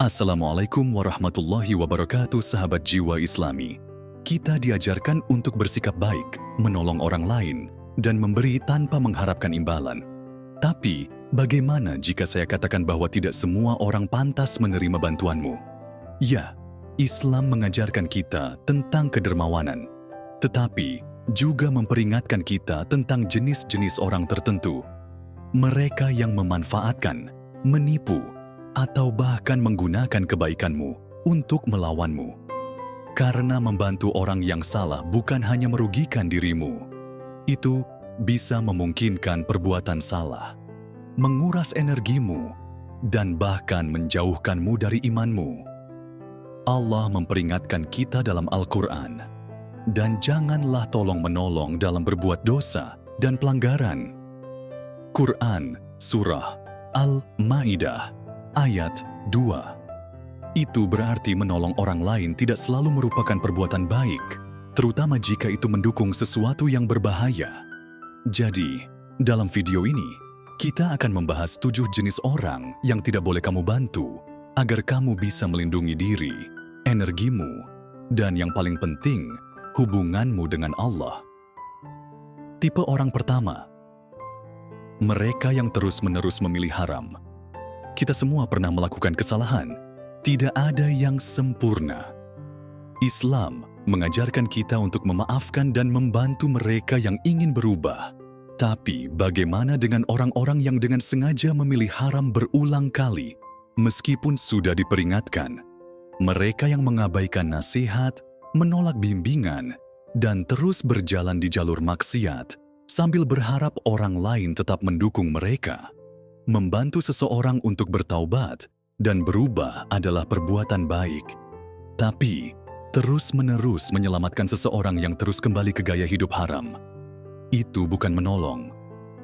Assalamualaikum warahmatullahi wabarakatuh, sahabat jiwa Islami. Kita diajarkan untuk bersikap baik, menolong orang lain, dan memberi tanpa mengharapkan imbalan. Tapi, bagaimana jika saya katakan bahwa tidak semua orang pantas menerima bantuanmu? Ya, Islam mengajarkan kita tentang kedermawanan, tetapi juga memperingatkan kita tentang jenis-jenis orang tertentu. Mereka yang memanfaatkan, menipu, atau bahkan menggunakan kebaikanmu untuk melawanmu. Karena membantu orang yang salah bukan hanya merugikan dirimu, itu bisa memungkinkan perbuatan salah, menguras energimu, dan bahkan menjauhkanmu dari imanmu. Allah memperingatkan kita dalam Al-Quran, dan janganlah tolong-menolong dalam berbuat dosa dan pelanggaran. Quran Surah Al-Ma'idah Ayat 2. Itu berarti menolong orang lain tidak selalu merupakan perbuatan baik, terutama jika itu mendukung sesuatu yang berbahaya. Jadi, dalam video ini, kita akan membahas 7 jenis orang yang tidak boleh kamu bantu agar kamu bisa melindungi diri, energimu, dan yang paling penting, hubunganmu dengan Allah. Tipe orang pertama, mereka yang terus-menerus memilih haram. Kita semua pernah melakukan kesalahan. Tidak ada yang sempurna. Islam mengajarkan kita untuk memaafkan dan membantu mereka yang ingin berubah. Tapi bagaimana dengan orang-orang yang dengan sengaja memilih haram berulang kali, meskipun sudah diperingatkan? Mereka yang mengabaikan nasihat, menolak bimbingan, dan terus berjalan di jalur maksiat, sambil berharap orang lain tetap mendukung mereka. Membantu seseorang untuk bertaubat dan berubah adalah perbuatan baik. Tapi, terus-menerus menyelamatkan seseorang yang terus kembali ke gaya hidup haram, itu bukan menolong,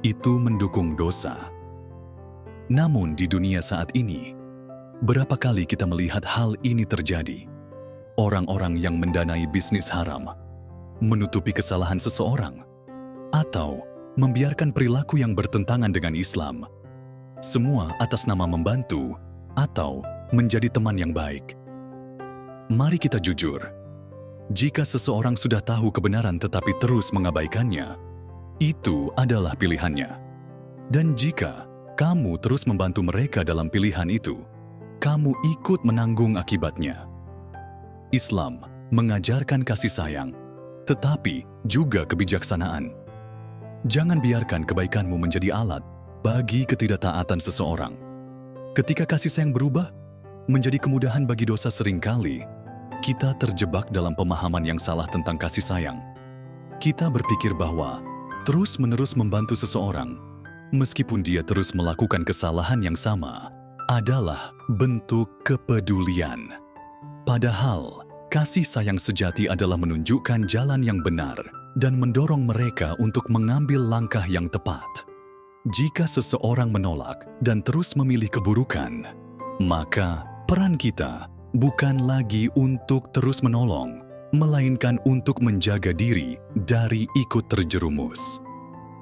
itu mendukung dosa. Namun di dunia saat ini, berapa kali kita melihat hal ini terjadi? Orang-orang yang mendanai bisnis haram, menutupi kesalahan seseorang, atau membiarkan perilaku yang bertentangan dengan Islam. Semua atas nama membantu atau menjadi teman yang baik. Mari kita jujur. Jika seseorang sudah tahu kebenaran tetapi terus mengabaikannya, itu adalah pilihannya. Dan jika kamu terus membantu mereka dalam pilihan itu, kamu ikut menanggung akibatnya. Islam mengajarkan kasih sayang, tetapi juga kebijaksanaan. Jangan biarkan kebaikanmu menjadi alat bagi ketidaktaatan seseorang. Ketika kasih sayang berubah menjadi kemudahan bagi dosa, seringkali kita terjebak dalam pemahaman yang salah tentang kasih sayang. Kita berpikir bahwa terus-menerus membantu seseorang, meskipun dia terus melakukan kesalahan yang sama, adalah bentuk kepedulian. Padahal, kasih sayang sejati adalah menunjukkan jalan yang benar dan mendorong mereka untuk mengambil langkah yang tepat. Jika seseorang menolak dan terus memilih keburukan, maka peran kita bukan lagi untuk terus menolong, melainkan untuk menjaga diri dari ikut terjerumus.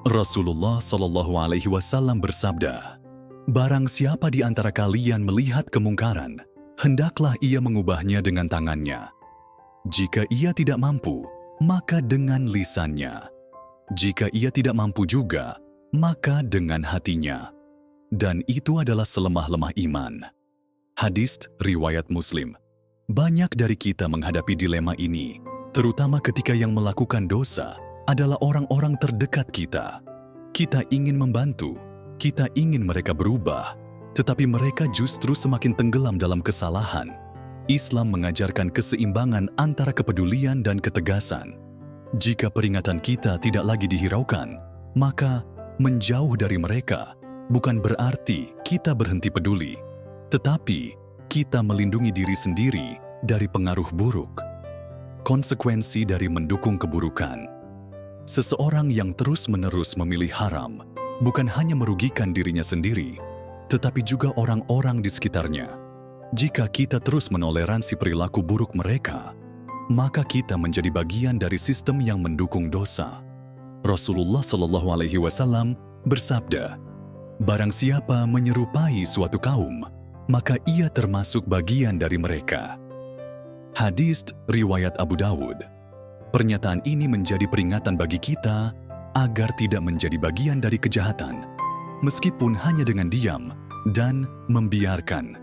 Rasulullah SAW bersabda, "Barang siapa di antara kalian melihat kemungkaran, hendaklah ia mengubahnya dengan tangannya. Jika ia tidak mampu, maka dengan lisannya. Jika ia tidak mampu juga, maka dengan hatinya. Dan itu adalah selemah-lemah iman." Hadis riwayat Muslim. Banyak dari kita menghadapi dilema ini, terutama ketika yang melakukan dosa adalah orang-orang terdekat kita. Kita ingin membantu, kita ingin mereka berubah, tetapi mereka justru semakin tenggelam dalam kesalahan. Islam mengajarkan keseimbangan antara kepedulian dan ketegasan. Jika peringatan kita tidak lagi dihiraukan, maka menjauh dari mereka bukan berarti kita berhenti peduli, tetapi kita melindungi diri sendiri dari pengaruh buruk. Konsekuensi dari mendukung keburukan. Seseorang yang terus-menerus memilih haram bukan hanya merugikan dirinya sendiri, tetapi juga orang-orang di sekitarnya. Jika kita terus menoleransi perilaku buruk mereka, maka kita menjadi bagian dari sistem yang mendukung dosa. Rasulullah SAW bersabda, "Barang siapa menyerupai suatu kaum, maka ia termasuk bagian dari mereka. Hadis riwayat Abu Dawud. Pernyataan ini menjadi peringatan bagi kita agar tidak menjadi bagian dari kejahatan, meskipun hanya dengan diam dan membiarkan.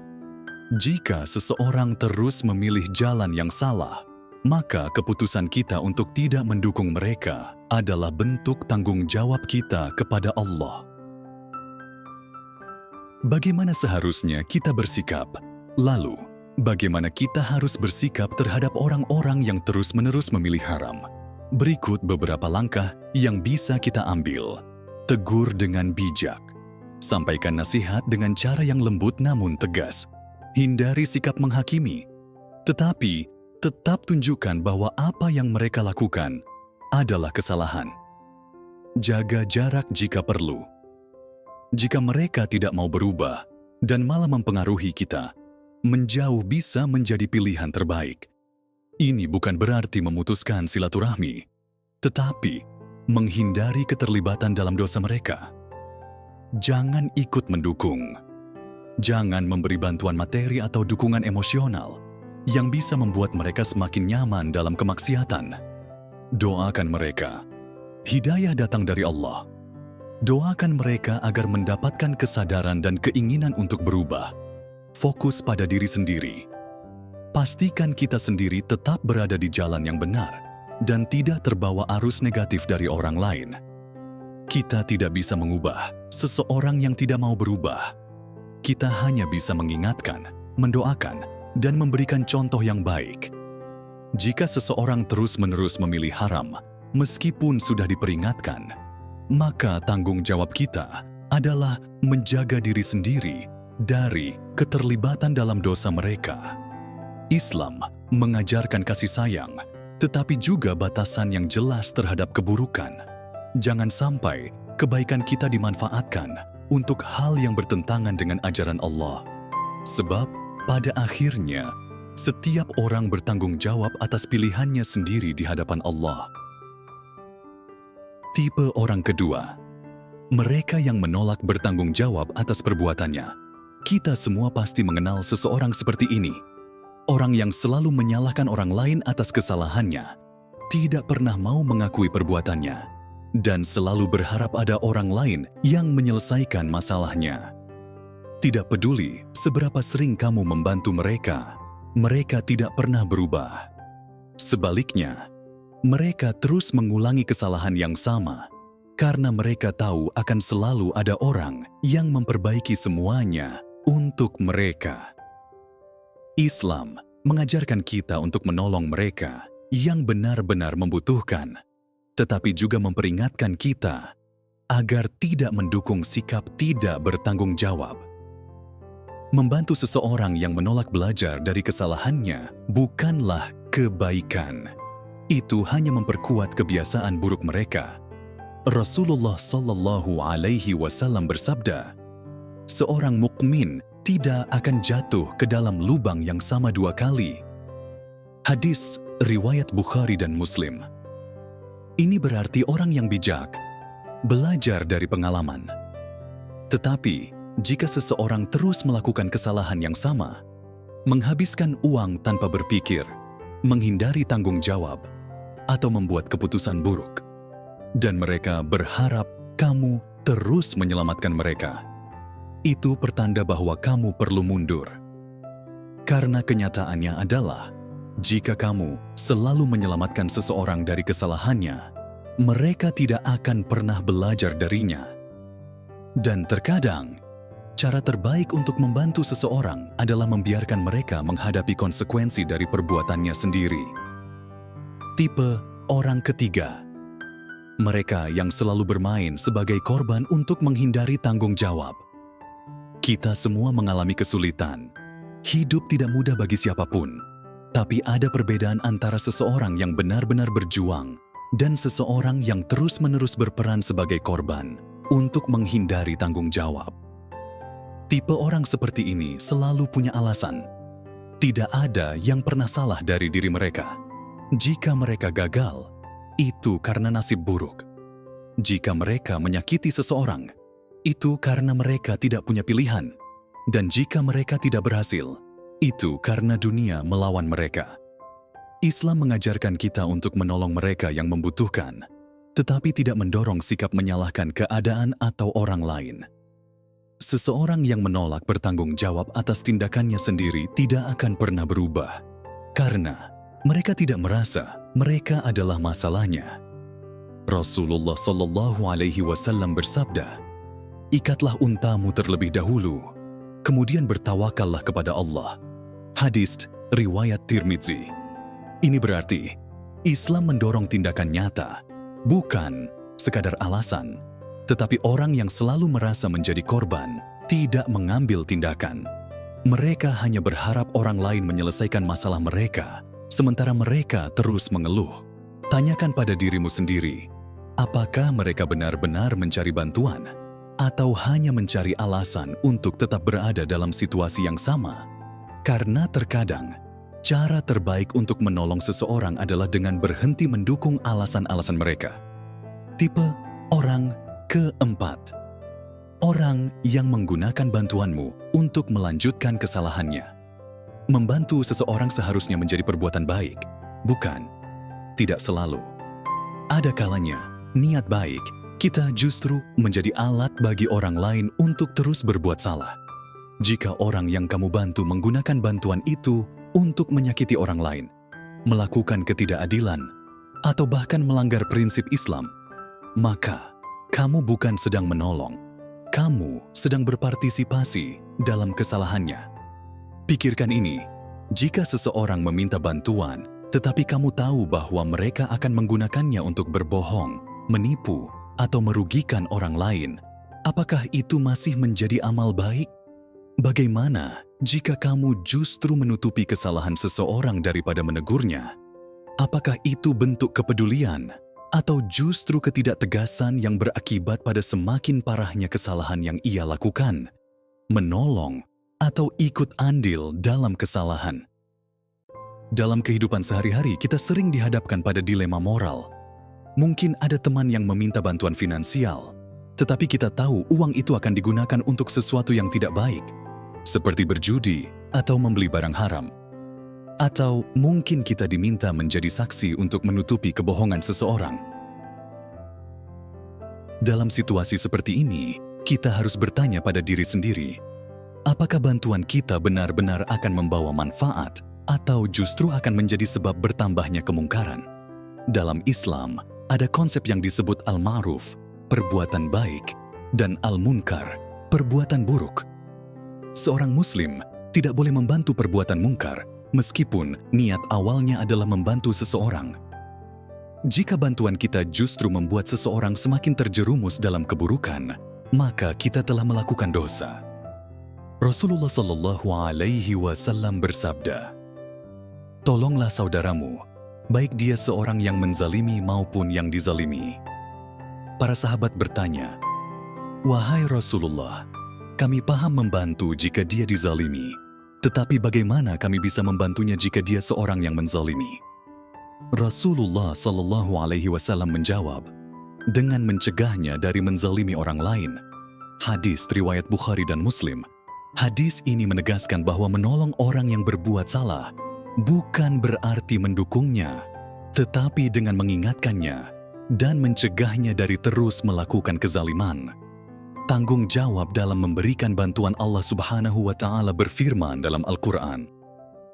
Jika seseorang terus memilih jalan yang salah, maka keputusan kita untuk tidak mendukung mereka adalah bentuk tanggung jawab kita kepada Allah. Bagaimana seharusnya kita bersikap? Lalu, bagaimana kita harus bersikap terhadap orang-orang yang terus-menerus memilih haram? Berikut beberapa langkah yang bisa kita ambil. Tegur dengan bijak. Sampaikan nasihat dengan cara yang lembut namun tegas. Hindari sikap menghakimi. Tetapi, tetap tunjukkan bahwa apa yang mereka lakukan adalah kesalahan. Jaga jarak jika perlu. Jika mereka tidak mau berubah dan malah mempengaruhi kita, menjauh bisa menjadi pilihan terbaik. Ini bukan berarti memutuskan silaturahmi, tetapi menghindari keterlibatan dalam dosa mereka. Jangan ikut mendukung. Jangan memberi bantuan materi atau dukungan emosional yang bisa membuat mereka semakin nyaman dalam kemaksiatan. Doakan mereka. Hidayah datang dari Allah. Doakan mereka agar mendapatkan kesadaran dan keinginan untuk berubah. Fokus pada diri sendiri. Pastikan kita sendiri tetap berada di jalan yang benar dan tidak terbawa arus negatif dari orang lain. Kita tidak bisa mengubah seseorang yang tidak mau berubah. Kita hanya bisa mengingatkan, mendoakan, dan memberikan contoh yang baik. Jika seseorang terus-menerus memilih haram, meskipun sudah diperingatkan, maka tanggung jawab kita adalah menjaga diri sendiri dari keterlibatan dalam dosa mereka. Islam mengajarkan kasih sayang, tetapi juga batasan yang jelas terhadap keburukan. Jangan sampai kebaikan kita dimanfaatkan untuk hal yang bertentangan dengan ajaran Allah. Sebab pada akhirnya, setiap orang bertanggung jawab atas pilihannya sendiri di hadapan Allah. Tipe orang kedua, mereka yang menolak bertanggung jawab atas perbuatannya. Kita semua pasti mengenal seseorang seperti ini. Orang yang selalu menyalahkan orang lain atas kesalahannya, tidak pernah mau mengakui perbuatannya, dan selalu berharap ada orang lain yang menyelesaikan masalahnya. Tidak peduli seberapa sering kamu membantu mereka, mereka tidak pernah berubah. Sebaliknya, mereka terus mengulangi kesalahan yang sama karena mereka tahu akan selalu ada orang yang memperbaiki semuanya untuk mereka. Islam mengajarkan kita untuk menolong mereka yang benar-benar membutuhkan, tetapi juga memperingatkan kita agar tidak mendukung sikap tidak bertanggung jawab. Membantu seseorang yang menolak belajar dari kesalahannya bukanlah kebaikan. Itu hanya memperkuat kebiasaan buruk mereka. Rasulullah Shallallahu Alaihi Wasallam bersabda, seorang mukmin tidak akan jatuh ke dalam lubang yang sama dua kali. Hadis riwayat Bukhari dan Muslim. Ini berarti orang yang bijak belajar dari pengalaman. Tetapi jika seseorang terus melakukan kesalahan yang sama, menghabiskan uang tanpa berpikir, menghindari tanggung jawab, atau membuat keputusan buruk, dan mereka berharap kamu terus menyelamatkan mereka, itu pertanda bahwa kamu perlu mundur. Karena kenyataannya adalah, jika kamu selalu menyelamatkan seseorang dari kesalahannya, mereka tidak akan pernah belajar darinya. Dan terkadang, cara terbaik untuk membantu seseorang adalah membiarkan mereka menghadapi konsekuensi dari perbuatannya sendiri. Tipe orang ketiga, mereka yang selalu bermain sebagai korban untuk menghindari tanggung jawab. Kita semua mengalami kesulitan. Hidup tidak mudah bagi siapapun, tapi ada perbedaan antara seseorang yang benar-benar berjuang dan seseorang yang terus-menerus berperan sebagai korban untuk menghindari tanggung jawab. Tipe orang seperti ini selalu punya alasan. Tidak ada yang pernah salah dari diri mereka. Jika mereka gagal, itu karena nasib buruk. Jika mereka menyakiti seseorang, itu karena mereka tidak punya pilihan. Dan jika mereka tidak berhasil, itu karena dunia melawan mereka. Islam mengajarkan kita untuk menolong mereka yang membutuhkan, tetapi tidak mendorong sikap menyalahkan keadaan atau orang lain. Seseorang yang menolak bertanggung jawab atas tindakannya sendiri tidak akan pernah berubah, karena mereka tidak merasa mereka adalah masalahnya. Rasulullah Shallallahu Alaihi Wasallam bersabda, "Ikatlah untamu terlebih dahulu, kemudian bertawakallah kepada Allah." Hadis riwayat Tirmidzi. Ini berarti Islam mendorong tindakan nyata, bukan sekadar alasan, tetapi orang yang selalu merasa menjadi korban tidak mengambil tindakan. Mereka hanya berharap orang lain menyelesaikan masalah mereka, sementara mereka terus mengeluh. Tanyakan pada dirimu sendiri, apakah mereka benar-benar mencari bantuan atau hanya mencari alasan untuk tetap berada dalam situasi yang sama? Karena terkadang, cara terbaik untuk menolong seseorang adalah dengan berhenti mendukung alasan-alasan mereka. Tipe orang keempat. Orang yang menggunakan bantuanmu untuk melanjutkan kesalahannya. Membantu seseorang seharusnya menjadi perbuatan baik, bukan? Tidak selalu. Ada kalanya, niat baik, kita justru menjadi alat bagi orang lain untuk terus berbuat salah. Jika orang yang kamu bantu menggunakan bantuan itu untuk menyakiti orang lain, melakukan ketidakadilan, atau bahkan melanggar prinsip Islam, maka kamu bukan sedang menolong, kamu sedang berpartisipasi dalam kesalahannya. Pikirkan ini, jika seseorang meminta bantuan, tetapi kamu tahu bahwa mereka akan menggunakannya untuk berbohong, menipu, atau merugikan orang lain, apakah itu masih menjadi amal baik? Bagaimana jika kamu justru menutupi kesalahan seseorang daripada menegurnya? Apakah itu bentuk kepedulian atau justru ketidaktegasan yang berakibat pada semakin parahnya kesalahan yang ia lakukan? Menolong atau ikut andil dalam kesalahan? Dalam kehidupan sehari-hari, kita sering dihadapkan pada dilema moral. Mungkin ada teman yang meminta bantuan finansial, tetapi kita tahu uang itu akan digunakan untuk sesuatu yang tidak baik, seperti berjudi atau membeli barang haram. Atau mungkin kita diminta menjadi saksi untuk menutupi kebohongan seseorang. Dalam situasi seperti ini, kita harus bertanya pada diri sendiri, apakah bantuan kita benar-benar akan membawa manfaat atau justru akan menjadi sebab bertambahnya kemungkaran? Dalam Islam, ada konsep yang disebut al-ma'ruf, perbuatan baik, dan al-munkar, perbuatan buruk. Seorang muslim tidak boleh membantu perbuatan mungkar meskipun niat awalnya adalah membantu seseorang. Jika bantuan kita justru membuat seseorang semakin terjerumus dalam keburukan, maka kita telah melakukan dosa. Rasulullah Shallallahu Alaihi Wasallam bersabda, "Tolonglah saudaramu, baik dia seorang yang menzalimi maupun yang dizalimi." Para sahabat bertanya, "Wahai Rasulullah, kami paham membantu jika dia dizalimi, tetapi bagaimana kami bisa membantunya jika dia seorang yang menzalimi?" Rasulullah Shallallahu Alaihi Wasallam menjawab, dengan mencegahnya dari menzalimi orang lain. Hadis riwayat Bukhari dan Muslim. Hadis ini menegaskan bahwa menolong orang yang berbuat salah bukan berarti mendukungnya, tetapi dengan mengingatkannya dan mencegahnya dari terus melakukan kezaliman. Tanggung jawab dalam memberikan bantuan Allah Subhanahu wa Ta'ala berfirman dalam Al-Quran,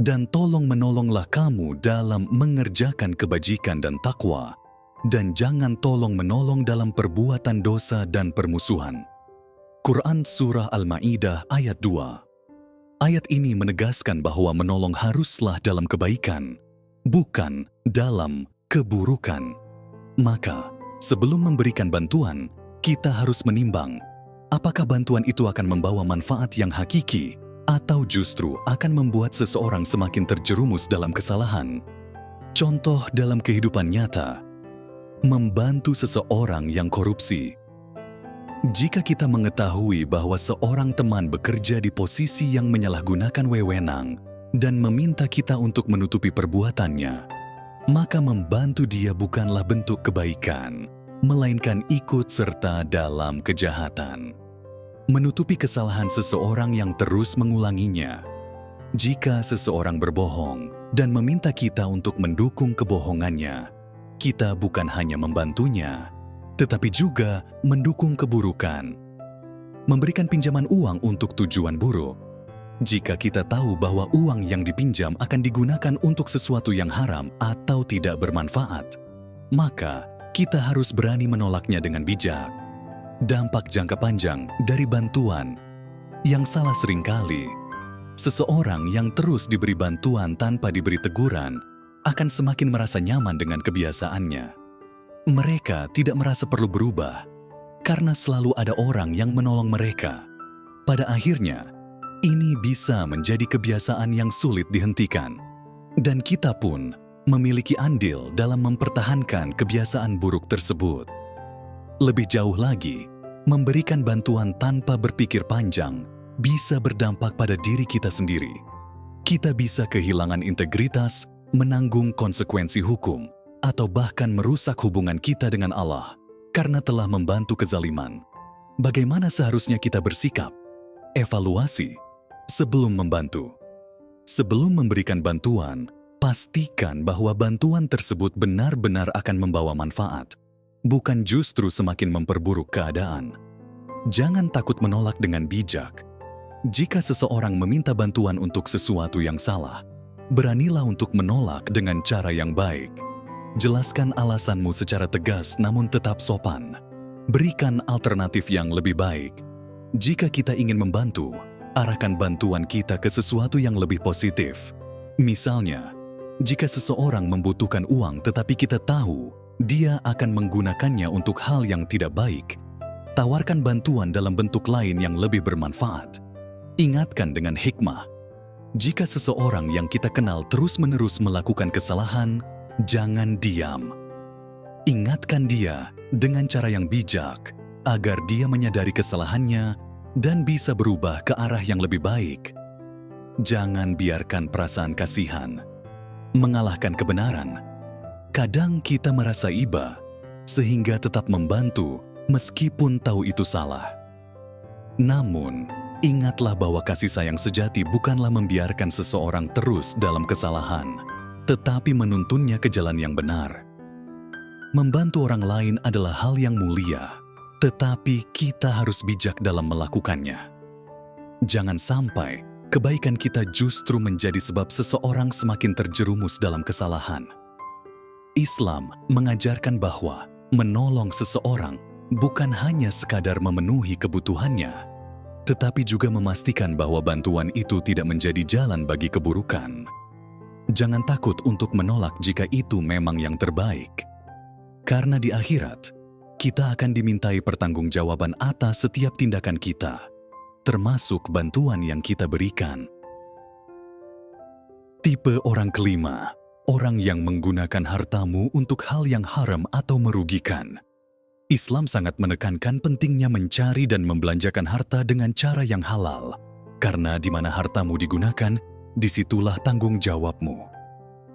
"Dan tolong-menolonglah kamu dalam mengerjakan kebajikan dan takwa, dan jangan tolong-menolong dalam perbuatan dosa dan permusuhan." Quran Surah Al-Ma'idah ayat 2. Ayat ini menegaskan bahwa menolong haruslah dalam kebaikan, bukan dalam keburukan. Maka, sebelum memberikan bantuan, kita harus menimbang apakah bantuan itu akan membawa manfaat yang hakiki atau justru akan membuat seseorang semakin terjerumus dalam kesalahan. Contoh dalam kehidupan nyata, membantu seseorang yang korupsi. Jika kita mengetahui bahwa seorang teman bekerja di posisi yang menyalahgunakan wewenang dan meminta kita untuk menutupi perbuatannya, maka membantu dia bukanlah bentuk kebaikan, melainkan ikut serta dalam kejahatan. menutupi kesalahan seseorang yang terus mengulanginya. Jika seseorang berbohong dan meminta kita untuk mendukung kebohongannya, kita bukan hanya membantunya, tetapi juga mendukung keburukan. Memberikan pinjaman uang untuk tujuan buruk. Jika kita tahu bahwa uang yang dipinjam akan digunakan untuk sesuatu yang haram atau tidak bermanfaat, maka kita harus berani menolaknya dengan bijak. Dampak jangka panjang dari bantuan yang salah seringkali, seseorang yang terus diberi bantuan tanpa diberi teguran akan semakin merasa nyaman dengan kebiasaannya. Mereka tidak merasa perlu berubah karena selalu ada orang yang menolong mereka. Pada akhirnya, ini bisa menjadi kebiasaan yang sulit dihentikan. Dan kita pun memiliki andil dalam mempertahankan kebiasaan buruk tersebut. Lebih jauh lagi, memberikan bantuan tanpa berpikir panjang bisa berdampak pada diri kita sendiri. Kita bisa kehilangan integritas, menanggung konsekuensi hukum, atau bahkan merusak hubungan kita dengan Allah karena telah membantu kezaliman. Bagaimana seharusnya kita bersikap? Evaluasi sebelum membantu. Sebelum memberikan bantuan, pastikan bahwa bantuan tersebut benar-benar akan membawa manfaat, bukan justru semakin memperburuk keadaan. Jangan takut menolak dengan bijak. Jika seseorang meminta bantuan untuk sesuatu yang salah, beranilah untuk menolak dengan cara yang baik. Jelaskan alasanmu secara tegas namun tetap sopan. Berikan alternatif yang lebih baik. Jika kita ingin membantu, arahkan bantuan kita ke sesuatu yang lebih positif. Misalnya, jika seseorang membutuhkan uang tetapi kita tahu dia akan menggunakannya untuk hal yang tidak baik, tawarkan bantuan dalam bentuk lain yang lebih bermanfaat. Ingatkan dengan hikmah, jika seseorang yang kita kenal terus-menerus melakukan kesalahan, jangan diam. Ingatkan dia dengan cara yang bijak agar dia menyadari kesalahannya dan bisa berubah ke arah yang lebih baik. Jangan biarkan perasaan kasihan mengalahkan kebenaran. Kadang kita merasa iba sehingga tetap membantu meskipun tahu itu salah. Namun, ingatlah bahwa kasih sayang sejati bukanlah membiarkan seseorang terus dalam kesalahan, tetapi menuntunnya ke jalan yang benar. Membantu orang lain adalah hal yang mulia, tetapi kita harus bijak dalam melakukannya. Jangan sampai kebaikan kita justru menjadi sebab seseorang semakin terjerumus dalam kesalahan. Islam mengajarkan bahwa menolong seseorang bukan hanya sekadar memenuhi kebutuhannya, tetapi juga memastikan bahwa bantuan itu tidak menjadi jalan bagi keburukan. Jangan takut untuk menolak jika itu memang yang terbaik. Karena di akhirat, kita akan dimintai pertanggungjawaban atas setiap tindakan kita, termasuk bantuan yang kita berikan. Tipe orang kelima, orang yang menggunakan hartamu untuk hal yang haram atau merugikan. Islam sangat menekankan pentingnya mencari dan membelanjakan harta dengan cara yang halal, karena di mana hartamu digunakan, disitulah tanggung jawabmu.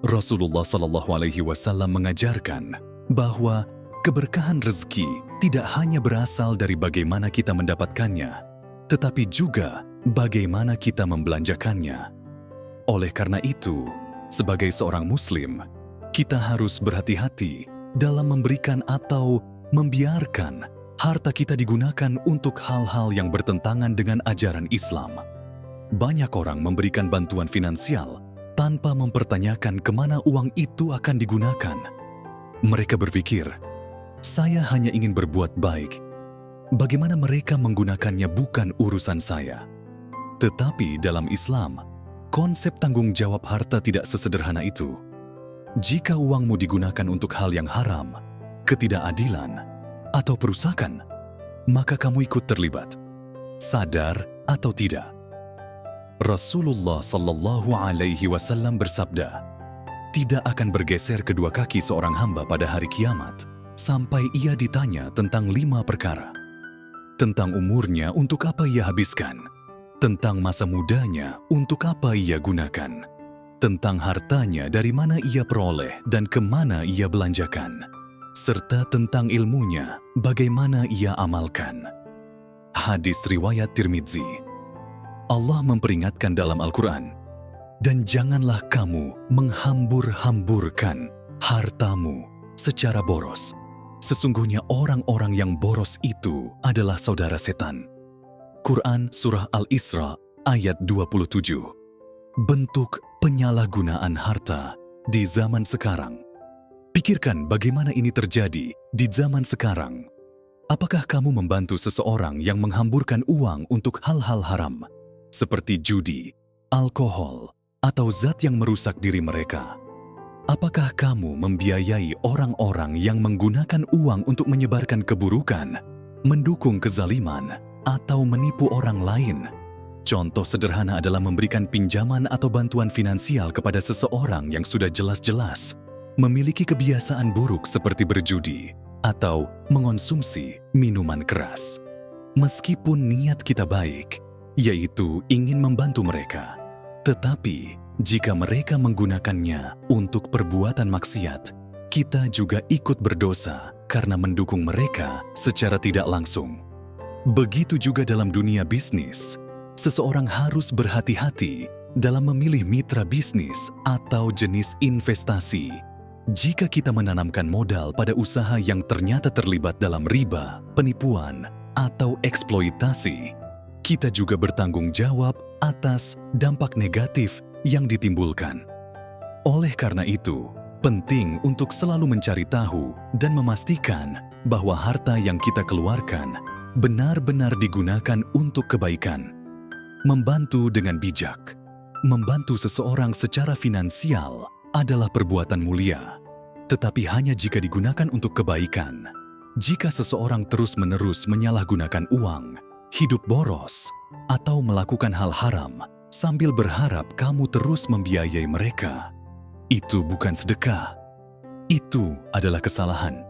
Rasulullah SAW mengajarkan bahwa keberkahan rezeki tidak hanya berasal dari bagaimana kita mendapatkannya, tetapi juga bagaimana kita membelanjakannya. Oleh karena itu, sebagai seorang Muslim, kita harus berhati-hati dalam memberikan atau membiarkan harta kita digunakan untuk hal-hal yang bertentangan dengan ajaran Islam. Banyak orang memberikan bantuan finansial tanpa mempertanyakan kemana uang itu akan digunakan. Mereka berpikir, saya hanya ingin berbuat baik. Bagaimana mereka menggunakannya bukan urusan saya. Tetapi dalam Islam, konsep tanggung jawab harta tidak sesederhana itu. Jika uangmu digunakan untuk hal yang haram, ketidakadilan, atau perusakan, maka kamu ikut terlibat, sadar atau tidak. Rasulullah SAW bersabda, tidak akan bergeser kedua kaki seorang hamba pada hari kiamat sampai ia ditanya tentang 5 perkara. Tentang umurnya untuk apa ia habiskan, tentang masa mudanya untuk apa ia gunakan, tentang hartanya dari mana ia peroleh dan kemana ia belanjakan, serta tentang ilmunya bagaimana ia amalkan. Hadis riwayat Tirmidzi. Allah memperingatkan dalam Al-Quran, "Dan janganlah kamu menghambur-hamburkan hartamu secara boros. Sesungguhnya orang-orang yang boros itu adalah saudara setan." Quran Surah Al-Isra ayat 27. Bentuk penyalahgunaan harta di zaman sekarang. Pikirkan bagaimana ini terjadi di zaman sekarang. Apakah kamu membantu seseorang yang menghamburkan uang untuk hal-hal haram, seperti judi, alkohol, atau zat yang merusak diri mereka? Apakah kamu membiayai orang-orang yang menggunakan uang untuk menyebarkan keburukan, mendukung kezaliman, atau menipu orang lain? Contoh sederhana adalah memberikan pinjaman atau bantuan finansial kepada seseorang yang sudah jelas-jelas memiliki kebiasaan buruk seperti berjudi atau mengonsumsi minuman keras. Meskipun niat kita baik, yaitu ingin membantu mereka, tetapi jika mereka menggunakannya untuk perbuatan maksiat, kita juga ikut berdosa karena mendukung mereka secara tidak langsung. Begitu juga dalam dunia bisnis, seseorang harus berhati-hati dalam memilih mitra bisnis atau jenis investasi. Jika kita menanamkan modal pada usaha yang ternyata terlibat dalam riba, penipuan, atau eksploitasi, kita juga bertanggung jawab atas dampak negatif yang ditimbulkan. Oleh karena itu, penting untuk selalu mencari tahu dan memastikan bahwa harta yang kita keluarkan benar-benar digunakan untuk kebaikan. Membantu dengan bijak. Membantu seseorang secara finansial adalah perbuatan mulia, tetapi hanya jika digunakan untuk kebaikan. Jika seseorang terus-menerus menyalahgunakan uang, hidup boros, atau melakukan hal haram sambil berharap kamu terus membiayai mereka, itu bukan sedekah. Itu adalah kesalahan.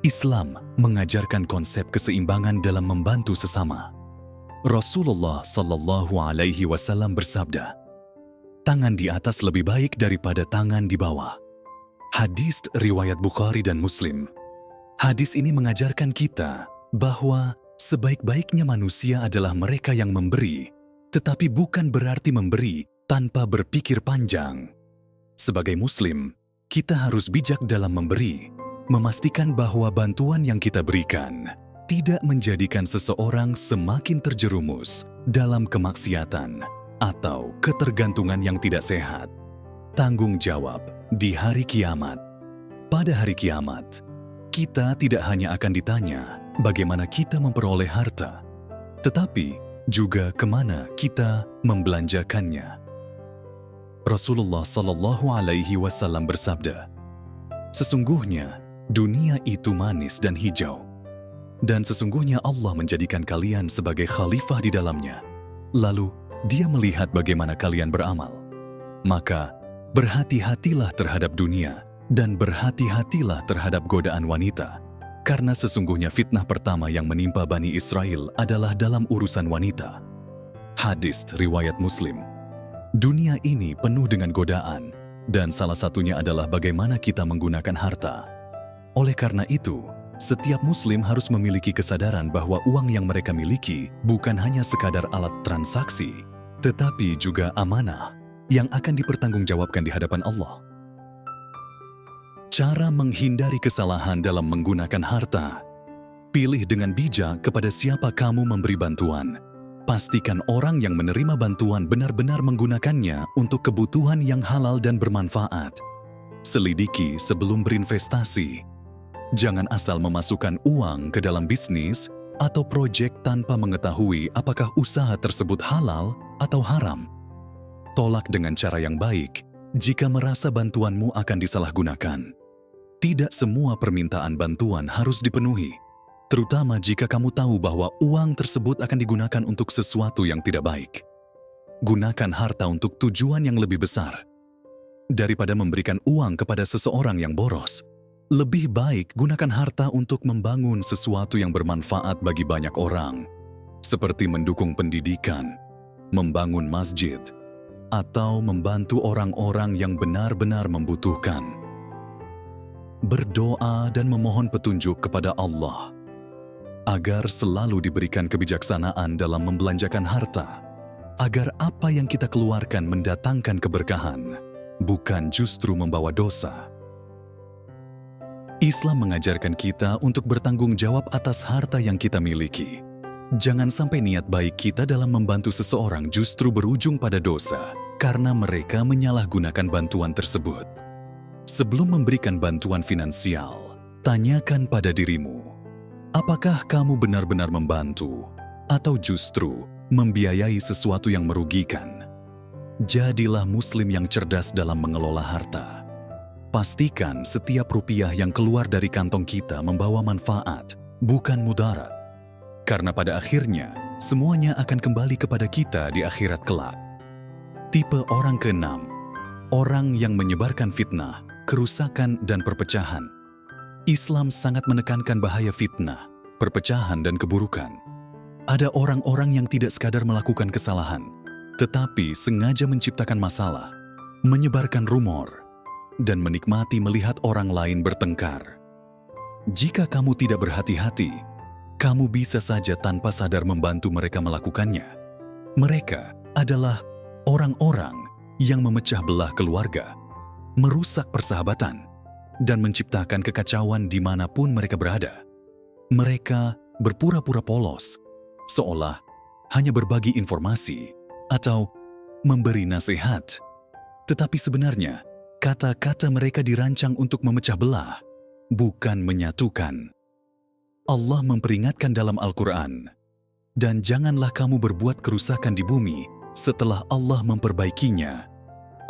Islam mengajarkan konsep keseimbangan dalam membantu sesama. Rasulullah Shallallahu Alaihi Wasallam bersabda, "Tangan di atas lebih baik daripada tangan di bawah." Hadis riwayat Bukhari dan Muslim. Hadis ini mengajarkan kita bahwa sebaik-baiknya manusia adalah mereka yang memberi, tetapi bukan berarti memberi tanpa berpikir panjang. Sebagai Muslim, kita harus bijak dalam memberi, memastikan bahwa bantuan yang kita berikan tidak menjadikan seseorang semakin terjerumus dalam kemaksiatan atau ketergantungan yang tidak sehat. Tanggung jawab di hari kiamat. Pada hari kiamat, kita tidak hanya akan ditanya bagaimana kita memperoleh harta, tetapi juga kemana kita membelanjakannya. Rasulullah Shallallahu Alaihi Wasallam bersabda, "Sesungguhnya dunia itu manis dan hijau, dan sesungguhnya Allah menjadikan kalian sebagai khalifah di dalamnya. Lalu Dia melihat bagaimana kalian beramal. Maka berhati-hatilah terhadap dunia dan berhati-hatilah terhadap godaan wanita, karena sesungguhnya fitnah pertama yang menimpa Bani Israel adalah dalam urusan wanita." Hadis riwayat Muslim. Dunia ini penuh dengan godaan, dan salah satunya adalah bagaimana kita menggunakan harta. Oleh karena itu, setiap Muslim harus memiliki kesadaran bahwa uang yang mereka miliki bukan hanya sekadar alat transaksi, tetapi juga amanah yang akan dipertanggungjawabkan di hadapan Allah. Cara menghindari kesalahan dalam menggunakan harta. Pilih dengan bijak kepada siapa kamu memberi bantuan. Pastikan orang yang menerima bantuan benar-benar menggunakannya untuk kebutuhan yang halal dan bermanfaat. Selidiki sebelum berinvestasi. Jangan asal memasukkan uang ke dalam bisnis atau proyek tanpa mengetahui apakah usaha tersebut halal atau haram. Tolak dengan cara yang baik jika merasa bantuanmu akan disalahgunakan. Tidak semua permintaan bantuan harus dipenuhi, terutama jika kamu tahu bahwa uang tersebut akan digunakan untuk sesuatu yang tidak baik. Gunakan harta untuk tujuan yang lebih besar. Daripada memberikan uang kepada seseorang yang boros, lebih baik gunakan harta untuk membangun sesuatu yang bermanfaat bagi banyak orang, seperti mendukung pendidikan, membangun masjid, atau membantu orang-orang yang benar-benar membutuhkan. Berdoa dan memohon petunjuk kepada Allah. agar selalu diberikan kebijaksanaan dalam membelanjakan harta, agar apa yang kita keluarkan mendatangkan keberkahan, bukan justru membawa dosa. Islam mengajarkan kita untuk bertanggung jawab atas harta yang kita miliki. Jangan sampai niat baik kita dalam membantu seseorang justru berujung pada dosa, karena mereka menyalahgunakan bantuan tersebut. Sebelum memberikan bantuan finansial, tanyakan pada dirimu, apakah kamu benar-benar membantu atau justru membiayai sesuatu yang merugikan? Jadilah muslim yang cerdas dalam mengelola harta. Pastikan setiap rupiah yang keluar dari kantong kita membawa manfaat, bukan mudarat. Karena pada akhirnya, semuanya akan kembali kepada kita di akhirat kelak. Tipe orang keenam, orang yang menyebarkan fitnah, kerusakan, dan perpecahan. Islam sangat menekankan bahaya fitnah, perpecahan, dan keburukan. Ada orang-orang yang tidak sekadar melakukan kesalahan, tetapi sengaja menciptakan masalah, menyebarkan rumor, dan menikmati melihat orang lain bertengkar. Jika kamu tidak berhati-hati, kamu bisa saja tanpa sadar membantu mereka melakukannya. Mereka adalah orang-orang yang memecah belah keluarga, merusak persahabatan, dan menciptakan kekacauan dimanapun mereka berada. Mereka berpura-pura polos, seolah hanya berbagi informasi atau memberi nasihat. Tetapi sebenarnya, kata-kata mereka dirancang untuk memecah belah, bukan menyatukan. Allah memperingatkan dalam Al-Quran, dan janganlah kamu berbuat kerusakan di bumi setelah Allah memperbaikinya.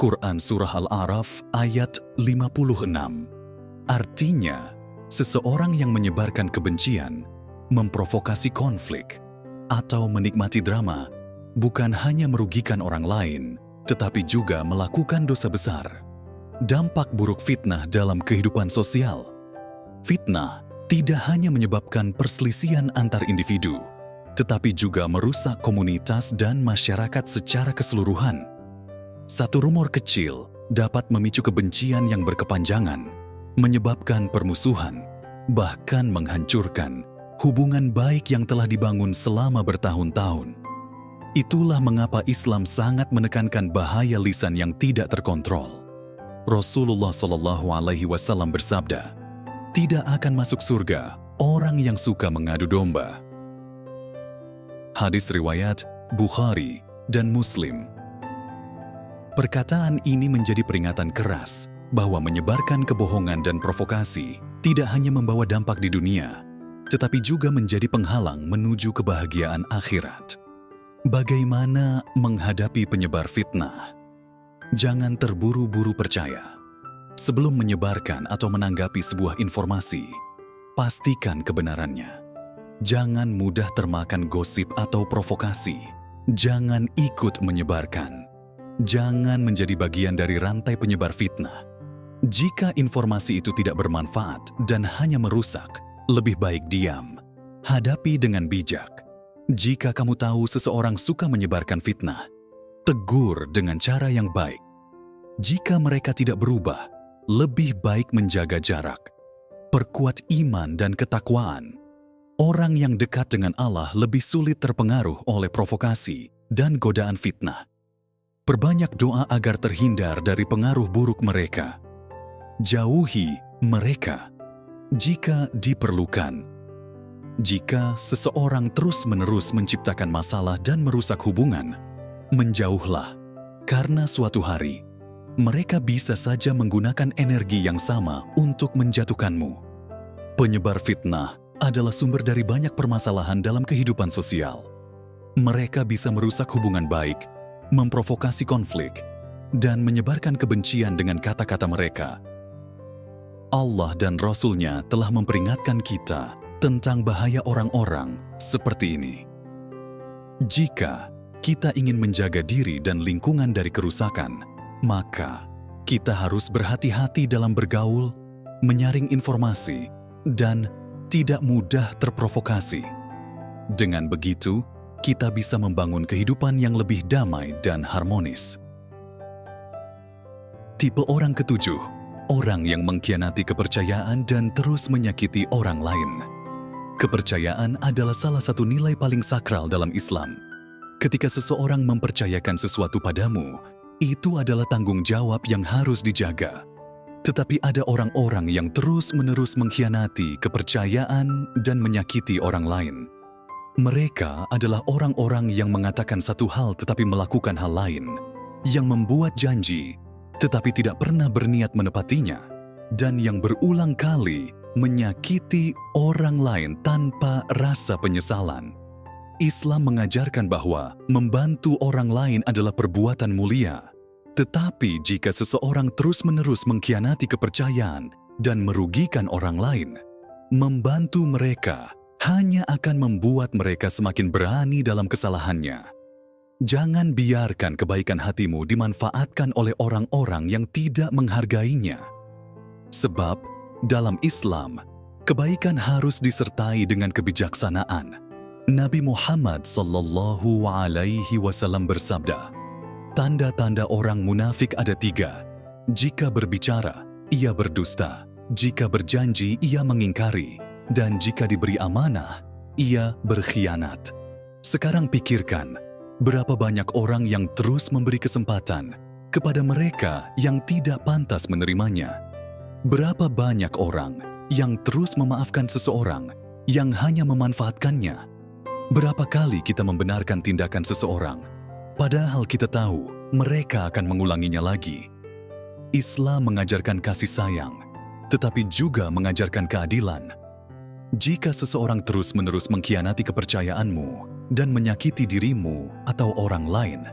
Quran Surah Al-A'raf ayat 56. Artinya, seseorang yang menyebarkan kebencian, memprovokasi konflik, atau menikmati drama, bukan hanya merugikan orang lain, tetapi juga melakukan dosa besar. Dampak buruk fitnah dalam kehidupan sosial. Fitnah tidak hanya menyebabkan perselisihan antar individu, tetapi juga merusak komunitas dan masyarakat secara keseluruhan. Satu rumor kecil dapat memicu kebencian yang berkepanjangan, menyebabkan permusuhan, bahkan menghancurkan hubungan baik yang telah dibangun selama bertahun-tahun. Itulah mengapa Islam sangat menekankan bahaya lisan yang tidak terkontrol. Rasulullah SAW bersabda, tidak akan masuk surga orang yang suka mengadu domba. Hadis riwayat Bukhari dan Muslim. Perkataan ini menjadi peringatan keras bahwa menyebarkan kebohongan dan provokasi tidak hanya membawa dampak di dunia, tetapi juga menjadi penghalang menuju kebahagiaan akhirat. Bagaimana menghadapi penyebar fitnah? Jangan terburu-buru percaya. Sebelum menyebarkan atau menanggapi sebuah informasi, pastikan kebenarannya. Jangan mudah termakan gosip atau provokasi. Jangan ikut menyebarkan. Jangan menjadi bagian dari rantai penyebar fitnah. Jika informasi itu tidak bermanfaat dan hanya merusak, lebih baik diam. Hadapi dengan bijak. Jika kamu tahu seseorang suka menyebarkan fitnah, tegur dengan cara yang baik. Jika mereka tidak berubah, lebih baik menjaga jarak. Perkuat iman dan ketakwaan. Orang yang dekat dengan Allah lebih sulit terpengaruh oleh provokasi dan godaan fitnah. Perbanyak doa agar terhindar dari pengaruh buruk mereka. Jauhi mereka jika diperlukan. Jika seseorang terus-menerus menciptakan masalah dan merusak hubungan, menjauhlah, karena suatu hari mereka bisa saja menggunakan energi yang sama untuk menjatuhkanmu. Penyebar fitnah adalah sumber dari banyak permasalahan dalam kehidupan sosial. Mereka bisa merusak hubungan baik, memprovokasi konflik, dan menyebarkan kebencian dengan kata-kata mereka. Allah dan Rasul-Nya telah memperingatkan kita tentang bahaya orang-orang seperti ini. Jika kita ingin menjaga diri dan lingkungan dari kerusakan, maka kita harus berhati-hati dalam bergaul, menyaring informasi, dan tidak mudah terprovokasi. Dengan begitu, kita bisa membangun kehidupan yang lebih damai dan harmonis. Tipe orang ketujuh, orang yang mengkhianati kepercayaan dan terus menyakiti orang lain. Kepercayaan adalah salah satu nilai paling sakral dalam Islam. Ketika seseorang mempercayakan sesuatu padamu, itu adalah tanggung jawab yang harus dijaga. Tetapi ada orang-orang yang terus-menerus mengkhianati kepercayaan dan menyakiti orang lain. Mereka adalah orang-orang yang mengatakan satu hal tetapi melakukan hal lain, yang membuat janji tetapi tidak pernah berniat menepatinya, dan yang berulang kali menyakiti orang lain tanpa rasa penyesalan. Islam mengajarkan bahwa membantu orang lain adalah perbuatan mulia. Tetapi jika seseorang terus-menerus mengkhianati kepercayaan dan merugikan orang lain, membantu mereka hanya akan membuat mereka semakin berani dalam kesalahannya. Jangan biarkan kebaikan hatimu dimanfaatkan oleh orang-orang yang tidak menghargainya. Sebab, dalam Islam, kebaikan harus disertai dengan kebijaksanaan. Nabi Muhammad SAW bersabda, "Tanda-tanda orang munafik ada 3. Jika berbicara, ia berdusta. Jika berjanji, ia mengingkari. Dan jika diberi amanah, ia berkhianat." Sekarang pikirkan, berapa banyak orang yang terus memberi kesempatan kepada mereka yang tidak pantas menerimanya? Berapa banyak orang yang terus memaafkan seseorang yang hanya memanfaatkannya? Berapa kali kita membenarkan tindakan seseorang padahal kita tahu mereka akan mengulanginya lagi? Islam mengajarkan kasih sayang, tetapi juga mengajarkan keadilan. Jika seseorang terus-menerus mengkhianati kepercayaanmu dan menyakiti dirimu atau orang lain,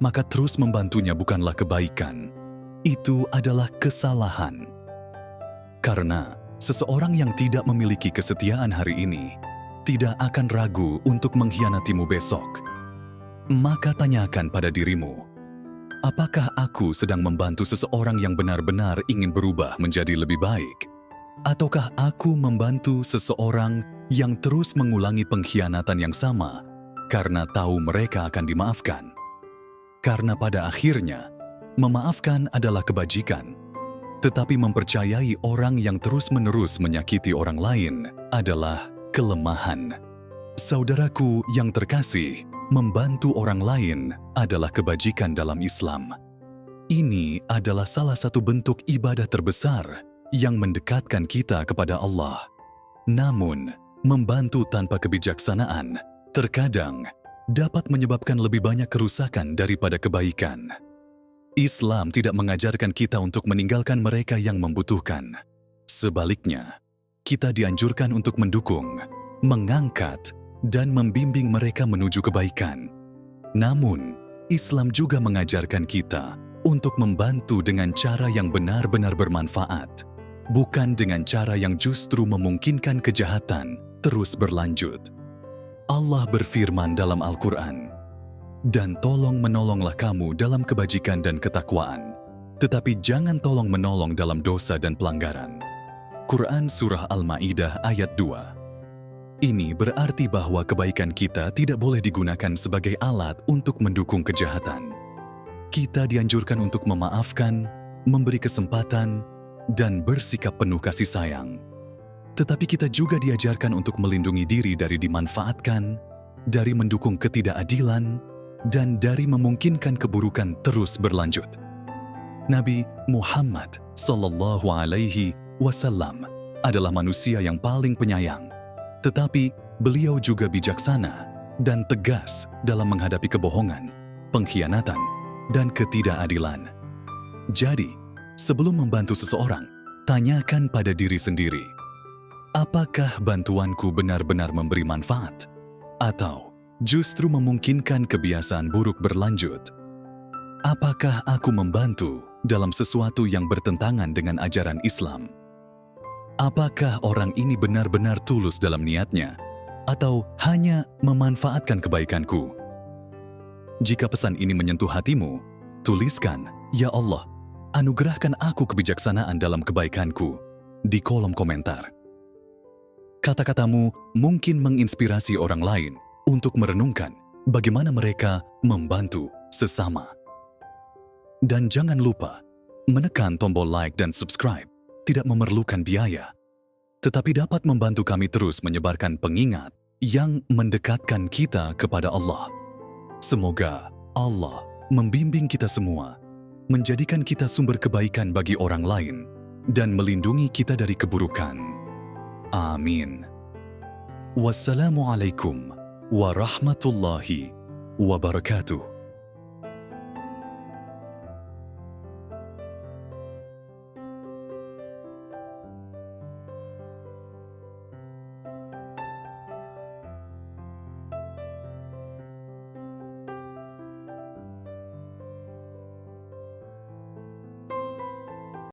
maka terus membantunya bukanlah kebaikan. Itu adalah kesalahan. Karena seseorang yang tidak memiliki kesetiaan hari ini tidak akan ragu untuk mengkhianatimu besok. Maka tanyakan pada dirimu, apakah aku sedang membantu seseorang yang benar-benar ingin berubah menjadi lebih baik? Ataukah aku membantu seseorang yang terus mengulangi pengkhianatan yang sama karena tahu mereka akan dimaafkan? Karena pada akhirnya, memaafkan adalah kebajikan. Tetapi mempercayai orang yang terus-menerus menyakiti orang lain adalah kelemahan. Saudaraku yang terkasih, membantu orang lain adalah kebajikan dalam Islam. Ini adalah salah satu bentuk ibadah terbesar yang mendekatkan kita kepada Allah. Namun, membantu tanpa kebijaksanaan terkadang dapat menyebabkan lebih banyak kerusakan daripada kebaikan. Islam tidak mengajarkan kita untuk meninggalkan mereka yang membutuhkan. Sebaliknya, kita dianjurkan untuk mendukung, mengangkat, dan membimbing mereka menuju kebaikan. Namun, Islam juga mengajarkan kita untuk membantu dengan cara yang benar-benar bermanfaat, bukan dengan cara yang justru memungkinkan kejahatan terus berlanjut. Allah berfirman dalam Al-Quran, "Dan tolong-menolonglah kamu dalam kebajikan dan ketakwaan, tetapi jangan tolong-menolong dalam dosa dan pelanggaran." Quran Surah Al-Ma'idah ayat 2. Ini berarti bahwa kebaikan kita tidak boleh digunakan sebagai alat untuk mendukung kejahatan. Kita dianjurkan untuk memaafkan, memberi kesempatan, dan bersikap penuh kasih sayang. Tetapi kita juga diajarkan untuk melindungi diri dari dimanfaatkan, dari mendukung ketidakadilan, dan dari memungkinkan keburukan terus berlanjut. Nabi Muhammad SAW adalah manusia yang paling penyayang, tetapi beliau juga bijaksana dan tegas dalam menghadapi kebohongan, pengkhianatan, dan ketidakadilan. Jadi, sebelum membantu seseorang, tanyakan pada diri sendiri, apakah bantuanku benar-benar memberi manfaat? Atau justru memungkinkan kebiasaan buruk berlanjut? Apakah aku membantu dalam sesuatu yang bertentangan dengan ajaran Islam? Apakah orang ini benar-benar tulus dalam niatnya? Atau hanya memanfaatkan kebaikanku? Jika pesan ini menyentuh hatimu, tuliskan, "Ya Allah, anugerahkan aku kebijaksanaan dalam kebaikanku," di kolom komentar. Kata-katamu mungkin menginspirasi orang lain untuk merenungkan bagaimana mereka membantu sesama. Dan jangan lupa, menekan tombol like dan subscribe tidak memerlukan biaya. tetapi dapat membantu kami terus menyebarkan pengingat yang mendekatkan kita kepada Allah. Semoga Allah membimbing kita semua, menjadikan kita sumber kebaikan bagi orang lain, dan melindungi kita dari keburukan. Amin. Wassalamualaikum warahmatullahi wabarakatuh.